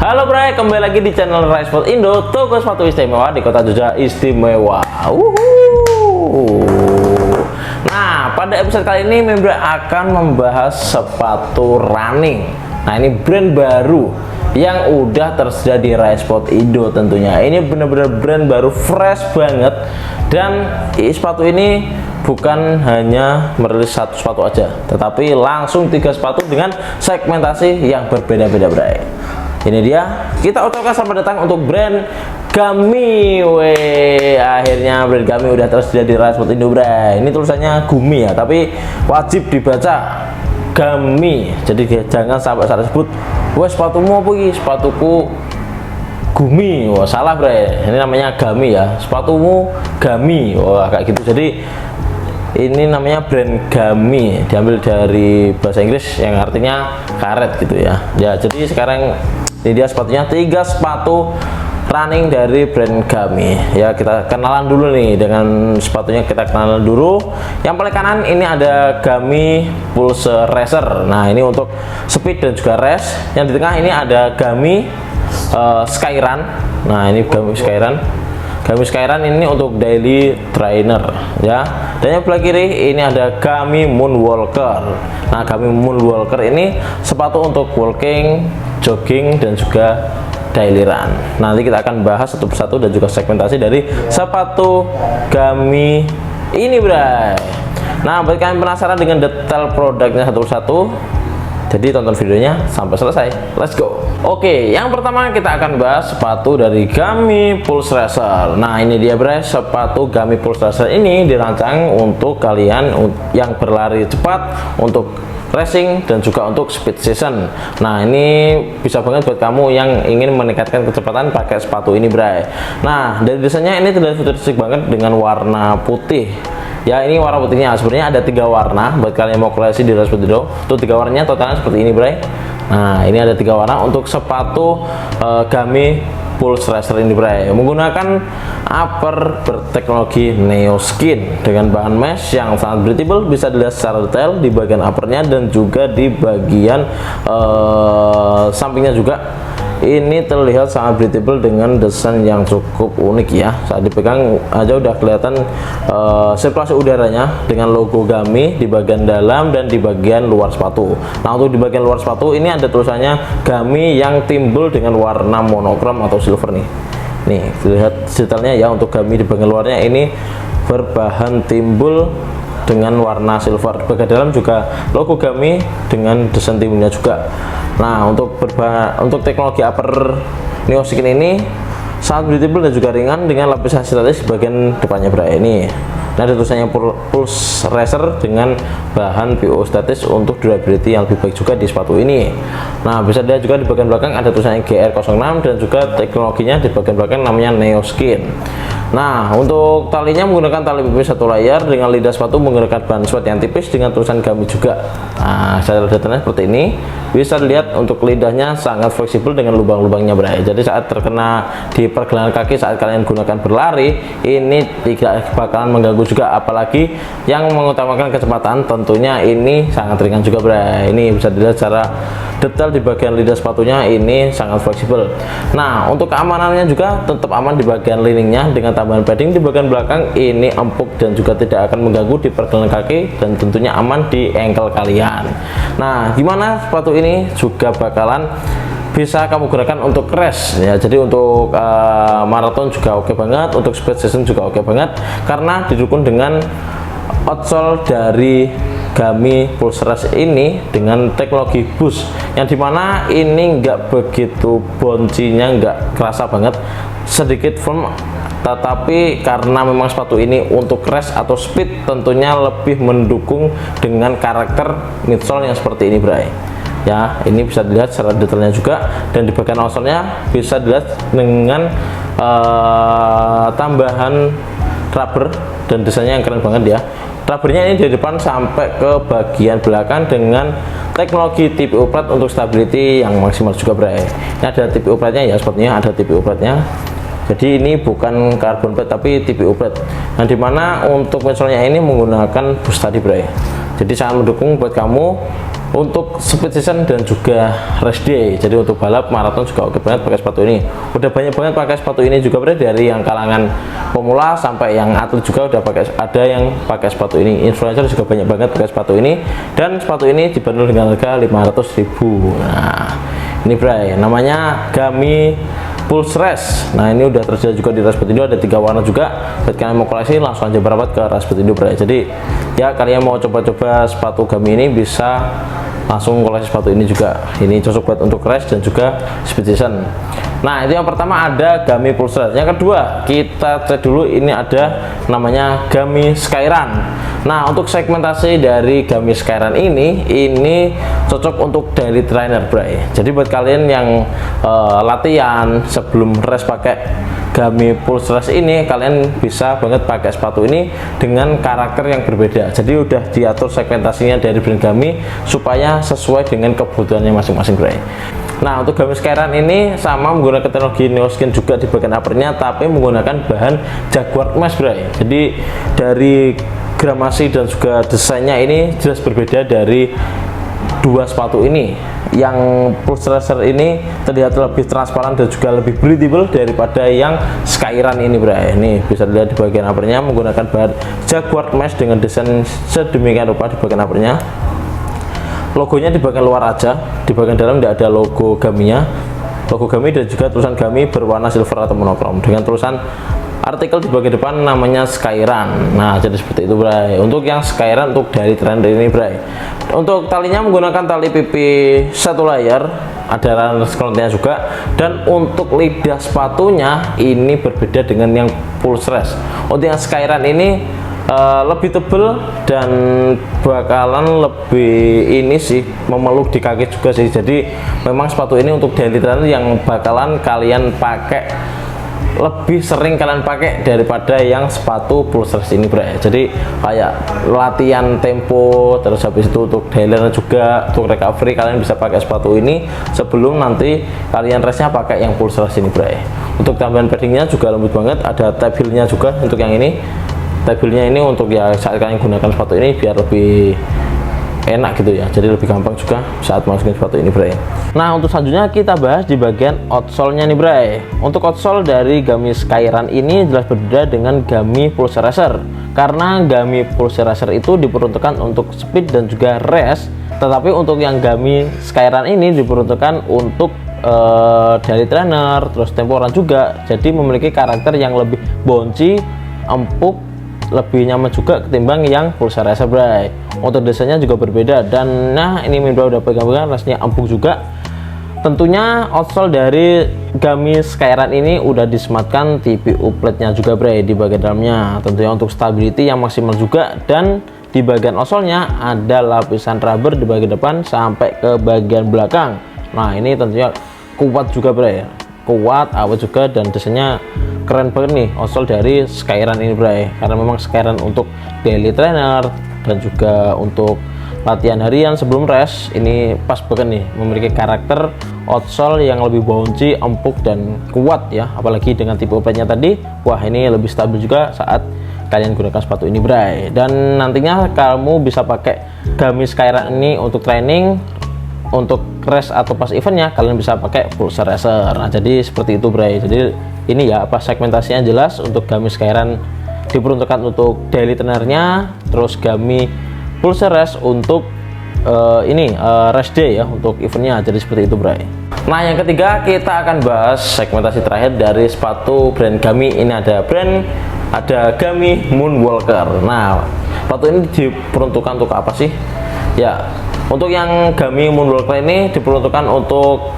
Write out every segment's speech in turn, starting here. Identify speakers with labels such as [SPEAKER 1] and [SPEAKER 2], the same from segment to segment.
[SPEAKER 1] Halo Bray, kembali lagi di channel Raisport Indo, toko sepatu istimewa di kota Jogja istimewa. Nah, pada episode kali ini Membra akan membahas sepatu running. Nah, ini brand baru yang udah tersedia di Raisport Indo tentunya. Ini bener-bener brand baru, fresh banget. Dan sepatu ini bukan hanya merilis satu sepatu aja, tetapi langsung 3 sepatu dengan segmentasi yang berbeda-beda, Bray. Ini dia, kita ucapkan selamat datang untuk brand Gami. Akhirnya brand Gami udah tersedia di Raisport Indo, Bray. Ini tulisannya Gumi ya, tapi wajib dibaca Gami. Jadi jangan sampai salah sebut, wah sepatumu apa ini? Sepatuku Gumi. Wah, salah, Bray. Ini namanya Gami ya, sepatumu Gami. Wah, kayak gitu. Jadi ini namanya brand Gami, diambil dari bahasa Inggris yang artinya karet gitu ya. Ya, jadi sekarang ini dia sepatunya, 3 sepatu running dari brand Gami. Ya, kita kenalan dulu nih dengan sepatunya, kita kenalan dulu. Yang paling kanan ini ada Gami Pulse Racer. Nah, ini untuk speed dan juga race. Yang di tengah ini ada Gami Skyrun. Nah, ini Gami Skyrun. Gami Skyrun ini untuk daily trainer ya. Dan yang sebelah kiri ini ada Gami Moonwalker. Nah, Gami Moonwalker ini sepatu untuk walking, jogging dan juga daily run. Nanti kita akan bahas satu persatu dan juga segmentasi dari sepatu Gami ini, Bray. Nah, bagi kalian penasaran dengan detail produknya satu persatu, jadi tonton videonya sampai selesai. Let's go. Oke, yang pertama kita akan bahas sepatu dari Gami Pulse Racer. Nah, ini dia, Bray, sepatu Gami Pulse Racer ini dirancang untuk kalian yang berlari cepat, untuk racing dan juga untuk speed season. Nah, ini bisa banget buat kamu yang ingin meningkatkan kecepatan pakai sepatu ini, Bray. Nah, dari desainnya ini terlihat futuristik banget dengan warna putih. Ya, ini warna putihnya sebenarnya ada 3 warna buat kalian yang mau koleksi di Raisport Indo. Tuh 3 warnanya totalnya seperti ini, Bray. Nah, ini ada 3 warna untuk sepatu Gami Pulse Racer ini, Bray. Menggunakan upper berteknologi Neo Skin dengan bahan mesh yang sangat breathable, bisa dilihat secara detail di bagian uppernya dan juga di bagian sampingnya juga. Ini terlihat sangat breathable dengan desain yang cukup unik ya. Saat dipegang aja udah kelihatan sirkulasi udaranya dengan logo Gami di bagian dalam dan di bagian luar sepatu. Nah, untuk di bagian luar sepatu ini ada tulisannya Gami yang timbul dengan warna monokrom atau silver nih. Nih, lihat detailnya ya, untuk Gami di bagian luarnya ini berbahan timbul dengan warna silver. Bagian dalam juga logo Gami dengan desain timbulnya juga. Nah, untuk teknologi upper Neo Skin ini sangat breathable dan juga ringan dengan lapisan statis di bagian depannya, Bray. Ini nah, ada tulisannya Pulse Racer dengan bahan PU statis untuk durability yang lebih baik juga di sepatu ini. Nah, bisa dilihat juga di bagian belakang ada tulisannya GR06 dan juga teknologinya di bagian belakang namanya Neo Skin. Nah, untuk talinya menggunakan tali PP 1 layar dengan lidah sepatu menggunakan bahan sweat yang tipis dengan tulisan Gami juga. Nah, secara detailnya seperti ini. Bisa dilihat untuk lidahnya sangat fleksibel dengan lubang-lubangnya, Bray. Jadi saat terkena di pergelangan kaki saat kalian gunakan berlari, ini tidak bakalan mengganggu juga, apalagi yang mengutamakan kecepatan. Tentunya ini sangat ringan juga, Bray. Ini bisa dilihat secara detail di bagian lidah sepatunya, ini sangat fleksibel. Nah, untuk keamanannya juga tetap aman di bagian liningnya dengan tambahan padding di bagian belakang. Ini empuk dan juga tidak akan mengganggu di pergelangan kaki dan tentunya aman di ankle kalian. Nah, gimana sepatu ini juga bakalan bisa kamu gunakan untuk race ya. Jadi untuk maraton juga oke banget, untuk speed season juga oke banget karena didukung dengan outsole dari Gami Pulse Racer ini dengan teknologi boost yang dimana ini enggak begitu boncinya, enggak kerasa banget, sedikit firm. Tetapi karena memang sepatu ini untuk race atau speed, tentunya lebih mendukung dengan karakter midsole yang seperti ini, Bray. Ya, ini bisa dilihat secara detailnya juga, dan di bagian outsole-nya bisa dilihat dengan tambahan rubber dan desainnya yang keren banget ya. Rubbernya ini dari depan sampai ke bagian belakang dengan teknologi TPU plat untuk stability yang maksimal juga, Bray. Ini ada TPU platnya ya, sepertinya ada TPU platnya. Jadi ini bukan carbon plate tapi TPU plate. Nah, dimana untuk midsole-nya ini menggunakan boost tadi, Bray. Jadi sangat mendukung buat kamu untuk speed season dan juga race day. Jadi untuk balap maraton juga oke banget pakai sepatu ini. Udah banyak banget pakai sepatu ini juga berarti, dari yang kalangan pemula sampai yang atlet juga udah pakai, ada yang pakai sepatu ini. Influencer juga banyak banget pakai sepatu ini, dan sepatu ini dibanderol dengan harga 500.000. Nah, ini bray, namanya Gami Pulse Race. Nah, ini udah tersedia juga di Racebot Indo, ada 3 warna juga. Buat kalian mau koleksi langsung aja berapat ke Racebot Indo bray. Jadi ya, kalian mau coba-coba sepatu Gami ini bisa langsung koleksi sepatu ini juga. Ini cocok buat untuk race dan juga speed season. Nah, itu yang pertama ada Gami Pulse Race. Yang kedua, kita cek dulu, ini ada namanya Gami Skyrun. Nah, untuk segmentasi dari Gami Skyrun ini cocok untuk daily trainer bray. Jadi buat kalian yang latihan sebelum race pakai Gami Pulse Race ini, kalian bisa banget pakai sepatu ini dengan karakter yang berbeda. Jadi udah diatur segmentasinya dari brand Gami supaya sesuai dengan kebutuhannya masing-masing bray. Nah, untuk Gami Skyrun ini sama menggunakan teknologi Neoskin juga di bagian uppernya, tapi menggunakan bahan Jaguar Mesh bray. Jadi dari gramasi dan juga desainnya ini jelas berbeda dari dua sepatu ini. Yang Pulse Racer ini terlihat lebih transparan dan juga lebih breathable daripada yang Skyrun ini bray. Ini bisa dilihat di bagian uppernya menggunakan bahan Jaguar Mesh dengan desain sedemikian rupa di bagian uppernya. Logonya di bagian luar aja, di bagian dalam tidak ada logo Gaminya. Logo Gami dan juga tulisan Gami berwarna silver atau monokrom dengan tulisan artikel di bagian depan namanya Skyrun. Nah, jadi seperti itu bray. Untuk yang Skyrun untuk dari trainer ini bray. Untuk talinya menggunakan tali pipi 1 layer, ada runner cloth-nya juga, dan untuk lidah sepatunya ini berbeda dengan yang Pulse Race. Untuk yang Skyrun ini lebih tebal dan bakalan lebih ini sih memeluk di kaki juga sih. Jadi memang sepatu ini untuk daily trainer yang bakalan kalian pakai, lebih sering kalian pakai daripada yang sepatu Pulse Race ini bray. Jadi kayak latihan tempo, terus habis itu untuk daily juga, untuk recovery kalian bisa pakai sepatu ini sebelum nanti kalian race nya pakai yang Pulse Race ini bray. Untuk tambahan paddingnya juga lembut banget, ada tab heel-nya juga untuk yang ini. Tabelnya ini untuk ya saat kalian gunakan sepatu ini biar lebih enak gitu ya, jadi lebih gampang juga saat masukin sepatu ini bray. Nah, untuk selanjutnya kita bahas di bagian outsole-nya nih bray. Untuk outsole dari Gami Skyrun ini jelas berbeda dengan Gami Pulse Racer, karena Gami Pulse Racer itu diperuntukkan untuk speed dan juga race, tetapi untuk yang Gami Skyrun ini diperuntukkan untuk daily trainer, terus temporan juga. Jadi memiliki karakter yang lebih bouncy, empuk, lebih nyaman juga ketimbang yang Pulse Racer bray. Untuk desainnya juga berbeda, dan nah ini udah pegang-pegang rasanya empuk juga. Tentunya outsole dari Gami Skyrun ini udah disematkan TPU plate-nya juga bray di bagian dalamnya, tentunya untuk stability yang maksimal juga. Dan di bagian outsole-nya ada lapisan rubber di bagian depan sampai ke bagian belakang. Nah, ini tentunya kuat juga bray, kuat, awet juga, dan desainnya keren banget nih outsole dari Skyrun ini bray. Karena memang Skyrun untuk daily trainer dan juga untuk latihan harian sebelum race ini pas banget nih, memiliki karakter outsole yang lebih bouncy, empuk dan kuat ya. Apalagi dengan tipe plate-nya tadi, wah ini lebih stabil juga saat kalian gunakan sepatu ini bray. Dan nantinya kamu bisa pakai Gami Skyrun ini untuk training, untuk race atau pas eventnya kalian bisa pakai Pulse Racer. Nah, jadi seperti itu bray. Jadi ini ya apa segmentasinya jelas. Untuk Gami Skyrun diperuntukkan untuk daily trainernya, terus Gami Pulse Race untuk race day ya, untuk eventnya. Jadi seperti itu bray. Nah, yang ketiga kita akan bahas segmentasi terakhir dari sepatu brand Gami. Ini ada Gami Moonwalker. Nah, sepatu ini diperuntukkan untuk apa sih ya? Untuk yang Gami Moonwalker ini diperuntukkan untuk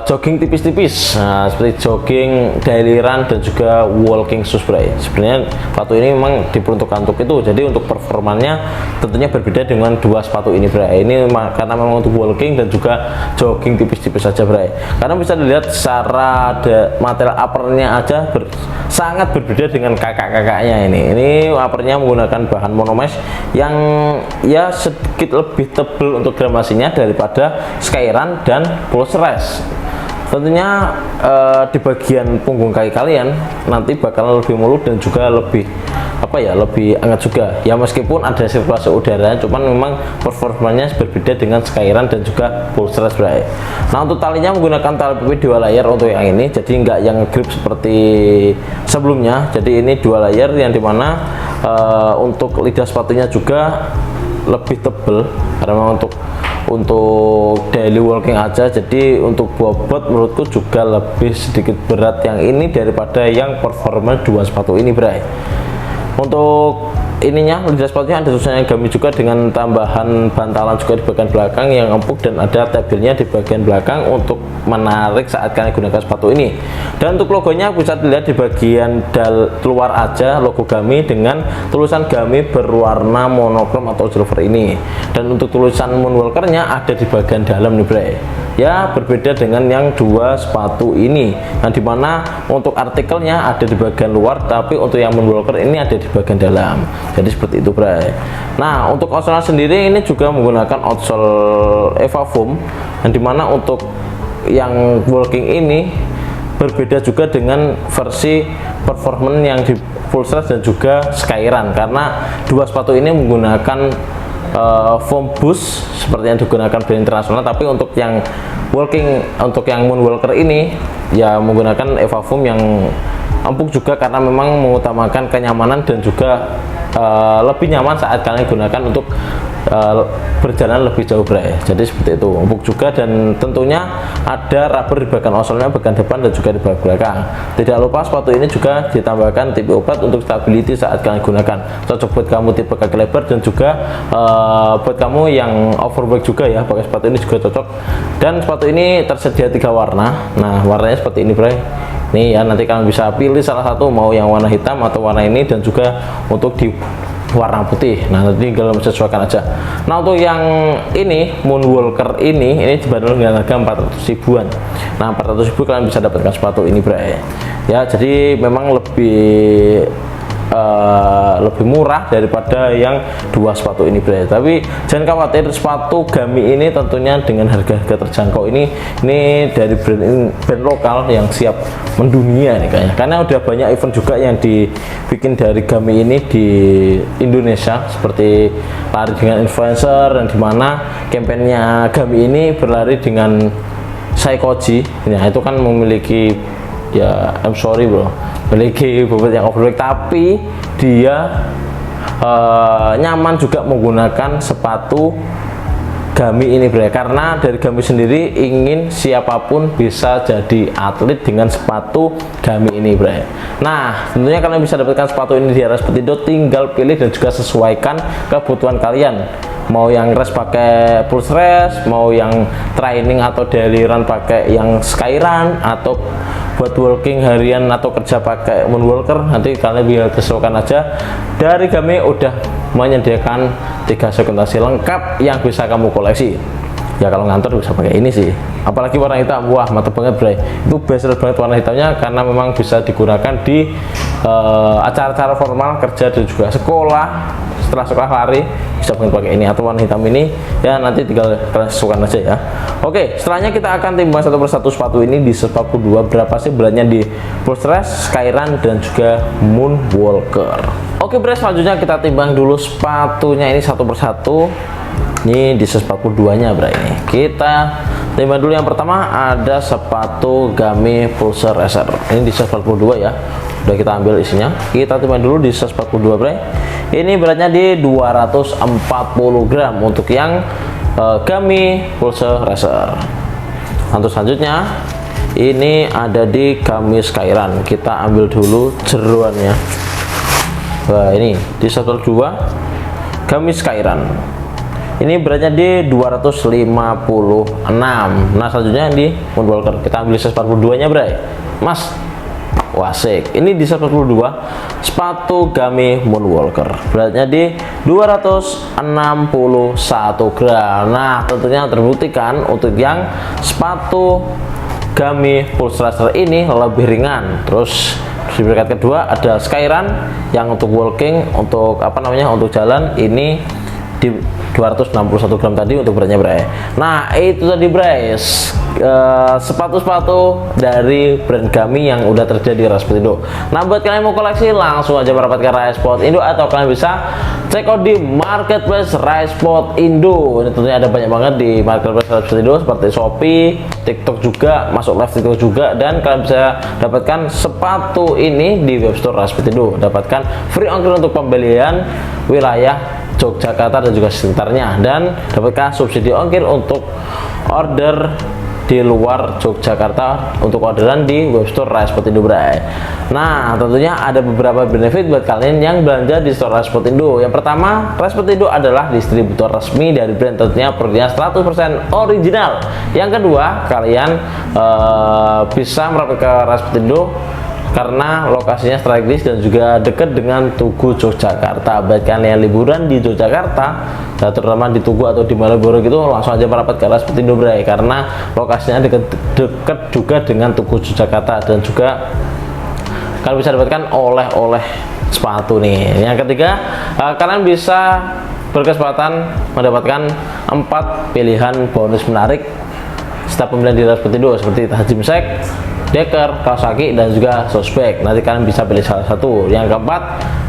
[SPEAKER 1] jogging tipis-tipis, nah, seperti jogging, daily run, dan juga walking shoes bray. Sebenarnya sepatu ini memang diperuntukkan untuk itu. Jadi untuk performanya tentunya berbeda dengan dua sepatu ini bray. Ini karena memang untuk walking dan juga jogging tipis-tipis saja bray. Karena bisa dilihat secara material uppernya aja sangat berbeda dengan kakak-kakaknya ini. Ini uppernya menggunakan bahan monomesh yang ya sedikit lebih tebal untuk gramasinya daripada Skyrun dan Pulse Race. Tentunya di bagian punggung kaki kalian nanti bakal lebih mulus dan juga lebih apa ya, lebih hangat juga ya, meskipun ada sirkulasi udara, cuman memang performanya berbeda dengan Skyrun dan juga full stretch, bray. Nah, untuk talinya menggunakan tali PP 2 layer untuk yang ini, jadi nggak yang grip seperti sebelumnya. Jadi ini 2 layer yang dimana untuk lidah sepatunya juga lebih tebal karena memang untuk daily walking aja. Jadi untuk bobot menurutku juga lebih sedikit berat yang ini daripada yang performa 2 sepatu ini, bray. Untuk ininya, lidah sepatunya ada tulisannya Gami juga dengan tambahan bantalan juga di bagian belakang yang empuk, dan ada tabelnya di bagian belakang untuk menarik saat kalian gunakan sepatu ini. Dan untuk logonya bisa dilihat di bagian luar aja, logo Gami dengan tulisan Gami berwarna monokrom atau silver ini. Dan untuk tulisan Moonwalker-nya ada di bagian dalam nih, bray. Ya, berbeda dengan yang 2 sepatu ini, yang dimana untuk artikelnya ada di bagian luar, tapi untuk yang Moonwalker ini ada di bagian dalam. Jadi seperti itu, bray. Nah, untuk outsole sendiri ini juga menggunakan outsole Eva Foam, yang dimana untuk yang walking ini berbeda juga dengan versi performance yang di full stretch dan juga Skyrun, karena 2 sepatu ini menggunakan foam boost seperti yang digunakan brand internasional, tapi untuk yang walking, untuk yang Moonwalker ini ya menggunakan Eva Foam yang empuk juga, karena memang mengutamakan kenyamanan dan juga lebih nyaman saat kalian gunakan untuk berjalan lebih jauh, bray. Jadi seperti itu, empuk juga, dan tentunya ada rubber di bagian outsole-nya, bagian depan dan juga di bagian belakang. Tidak lupa sepatu ini juga ditambahkan tipe obat untuk stability saat kalian gunakan. Cocok buat kamu tipe kaki lebar dan juga buat kamu yang overweight juga ya, pakai sepatu ini juga cocok. Dan sepatu ini tersedia 3 warna. Nah, warnanya seperti ini, bray. Nih ya, nanti kalian bisa pilih salah satu, mau yang warna hitam atau warna ini, dan juga untuk di warna putih. Nah, nanti tinggal menyesuaikan aja. Nah, untuk yang ini Moonwalker ini dibanderol dengan harga 400 ribuan. Nah, 400 ribu kalian bisa dapatkan sepatu ini, bray. Ya, jadi memang lebih murah daripada yang 2 sepatu ini, bray. Tapi jangan khawatir, sepatu Gami ini tentunya dengan harga-harga terjangkau ini dari brand lokal yang siap mendunia nih kayaknya, karena udah banyak event juga yang dibikin dari Gami ini di Indonesia, seperti lari dengan influencer, dan dimana kampanyenya Gami ini berlari dengan Saikoji. Nah, itu kan memiliki, ya I'm sorry bro, memiliki bobot yang overweight, tapi dia nyaman juga menggunakan sepatu Gami ini, bro. Karena dari Gami sendiri ingin siapapun bisa jadi atlet dengan sepatu Gami ini, bro. Nah, tentunya kalian bisa dapatkan sepatu ini di area Petindo, tinggal pilih dan juga sesuaikan kebutuhan kalian. Mau yang race pakai pulse race, mau yang training atau daily run pakai yang Skyrun, atau buat walking harian atau kerja pakai Moonwalker, nanti kalian bisa sesuaikan aja. Dari Gami udah menyediakan 3 segmentasi lengkap yang bisa kamu koleksi. Ya kalau ngantor bisa pakai ini sih, apalagi warna hitam, wah mantap banget, bro. Itu best banget warna hitamnya, karena memang bisa digunakan di acara-acara formal, kerja dan juga sekolah. Setelah sekolah lari bisa pakai ini atau warna hitam ini, ya nanti tinggal kalian sesuaikan aja ya. Oke, setelahnya kita akan timbang satu persatu sepatu ini di 142 berapa sih beratnya di Pulse Race, Skyrun dan juga Moonwalker. Oke, bro, selanjutnya kita timbang dulu sepatunya ini satu persatu. Ini di 142 nya, bro. Ini kita timbang dulu. Yang pertama ada sepatu Gami Pulse Racer, ini di 142 ya. Udah kita ambil isinya, kita timbang dulu di 142, bro. Ini beratnya di 240 gram untuk yang Gami Pulse Racer. Untuk selanjutnya ini ada di Gami Skyrun, kita ambil dulu jeruannya. Wah, ini di 142 Gami Skyrun, ini beratnya di 256. Nah, selanjutnya di Moonwalker, kita ambil 142 nya, bray. Mas, wasik, ini di 142 sepatu Gami Moonwalker, beratnya di 261 gram. Nah, tentunya terbuktikan untuk yang sepatu Gami Pulse Racer ini lebih ringan. Terus di peringkat kedua ada Skyrun yang untuk walking, untuk apa namanya, untuk jalan ini di 261 gram tadi untuk beratnya Bray. Nah itu tadi Bray, sepatu-sepatu dari brand kami yang udah terjadi Raspberry Indo. Nah buat kalian yang mau koleksi langsung aja mendapatkan Raisport Indo, atau kalian bisa check out di marketplace Raisport Indo. Ini tentunya ada banyak banget di marketplace Raisport Indo seperti Shopee, TikTok juga, masuk live TikTok juga, dan kalian bisa dapatkan sepatu ini di webstore Raisport Indo. Dapatkan free ongkir untuk pembelian wilayah Yogyakarta dan juga sekitarnya, dan dapatkan subsidi ongkir untuk order di luar Yogyakarta untuk orderan di webstore Raisport Indo Bray. Nah tentunya ada beberapa benefit buat kalian yang belanja di store Raisport Indo. Yang pertama, Raisport Indo adalah distributor resmi dari brand, tentunya produknya 100% original. Yang kedua, kalian bisa merapat ke Raisport Indo karena lokasinya strategis dan juga dekat dengan Tugu Yogyakarta. Baik kalian liburan di Yogyakarta, terutama di Tugu atau di Malioboro gitu, langsung aja merapat ke Raisport Indo Bray, karena lokasinya dekat juga dengan Tugu Yogyakarta, dan juga kalian bisa dapatkan oleh-oleh sepatu nih. Yang ketiga, kalian bisa berkesempatan mendapatkan 4 pilihan bonus menarik setiap pembelian di Raisport Indo, seperti Tajim Sek, Decker, Kawasaki, dan juga Sospek. Nanti kalian bisa pilih salah satu. Yang keempat,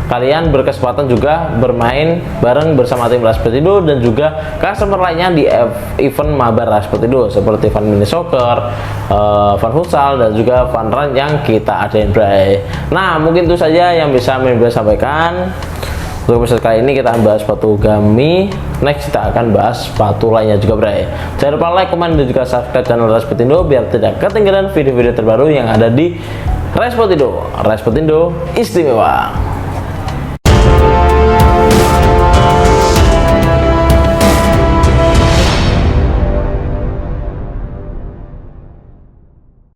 [SPEAKER 1] kalian berkesempatan juga bermain bareng bersama tim Raisport Indo dan juga customer lainnya di event mabar Raisport Indo, seperti Fun Mini Soccer, Fun Futsal, dan juga Fun Run yang kita adain Bray. Nah mungkin itu saja yang bisa saya sampaikan. Untuk episode kali ini kita akan bahas sepatu Gami. Next kita akan bahas sepatu lainnya juga Bray. Jangan lupa like, komen, dan juga subscribe channel Raisport Indo biar tidak ketinggalan video-video terbaru yang ada di Raisport Indo. Raisport Indo istimewa.